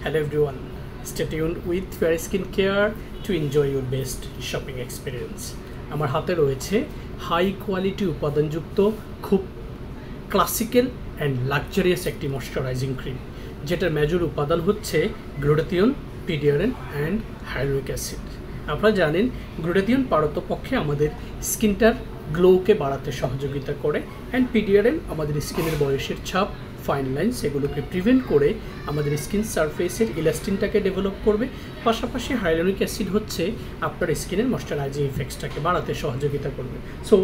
Hello everyone, stay tuned with Fair Skin Care to enjoy your best shopping experience. আমার হাতে রয়েছে high quality উপাদানযুক্ত খুব classical and luxurious একটি moisturising cream, যেটার major উপাদান হচ্ছে গ্লুটাথিয়ন, পিডিয়ারেন অ্যান্ড হাইড্রোলিক অ্যাসিড। আপনারা জানেন গ্লুটাথিয়ন পারতপক্ষে আমাদের স্কিনটার গ্লোকে বাড়াতে সহযোগিতা করে, অ্যান্ড পিডিয়ারেন আমাদের স্কিনের বয়সের ছাপ, ফাইন লাইন্স এগুলোকে প্রিভেন্ট করে আমাদের স্কিন সারফেসের ইলাস্টিনটাকে ডেভেলপ করবে। পাশাপাশি হাইড্রোলিক অ্যাসিড হচ্ছে আপনার স্কিনের ময়শ্চারাইজিং ইফেক্টসটাকে বাড়াতে সহযোগিতা করবে। সো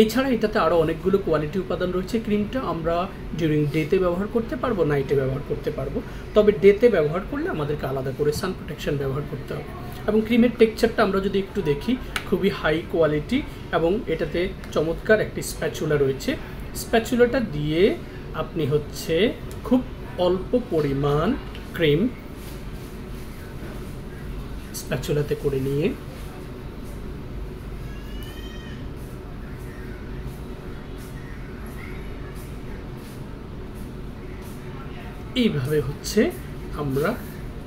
এছাড়া এটাতে আরও অনেকগুলো কোয়ালিটি উপাদান রয়েছে। ক্রিমটা আমরা ডিউরিং ডেতে ব্যবহার করতে পারবো, নাইটে ব্যবহার করতে পারবো, তবে ডেতে ব্যবহার করলে আমাদেরকে আলাদা করে সান প্রোটেকশন ব্যবহার করতে হবে। এবং ক্রিমের টেক্সচারটা আমরা যদি একটু দেখি, খুবই হাই কোয়ালিটি এবং এটাতে চমৎকার একটি স্প্যাচুলা রয়েছে। স্প্যাচুলাটা দিয়ে আপনি হচ্ছে খুব অল্প পরিমাণ ক্রিম স্প্যাচুলাতে করে নিয়ে এইভাবে হচ্ছে আমরা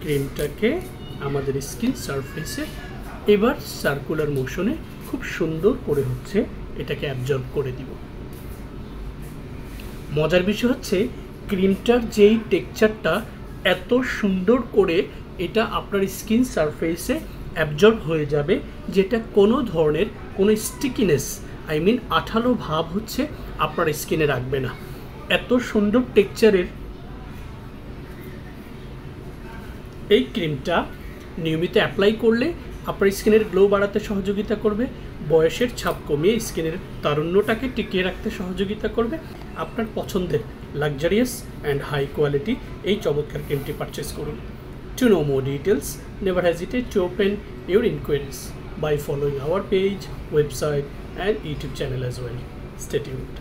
ক্রিমটাকে আমাদের স্কিন সারফেসে এবার সার্কুলার মোশনে খুব সুন্দর করে হচ্ছে এটাকে অ্যাবজর্ব করে দিব। মজার বিষয় হচ্ছে ক্রিমটার যেই টেক্সচারটা এত সুন্দর করে এটা আপনার স্কিন সারফেসে অ্যাবজর্ব হয়ে যাবে, যেটা কোনো ধরনের কোনো স্টিকিনেস আঠালো ভাব হচ্ছে আপনার স্কিনে রাখবে না। এত সুন্দর টেক্সচারের এই ক্রিমটা নিয়মিত অ্যাপ্লাই করলে আপনার স্কিনের গ্লো বাড়াতে সহযোগিতা করবে, বয়সের ছাপ কমিয়ে স্কিনের তারুণ্যটাকে টিকিয়ে রাখতে সহযোগিতা করবে। আপনার পছন্দের লাক্সারিয়াস অ্যান্ড হাই কোয়ালিটি এই চমৎকার ক্রিমটি পারচেস করুন। To know more details, never hesitate to open your inquiries by following our page, website and YouTube channel as well. Stay tuned.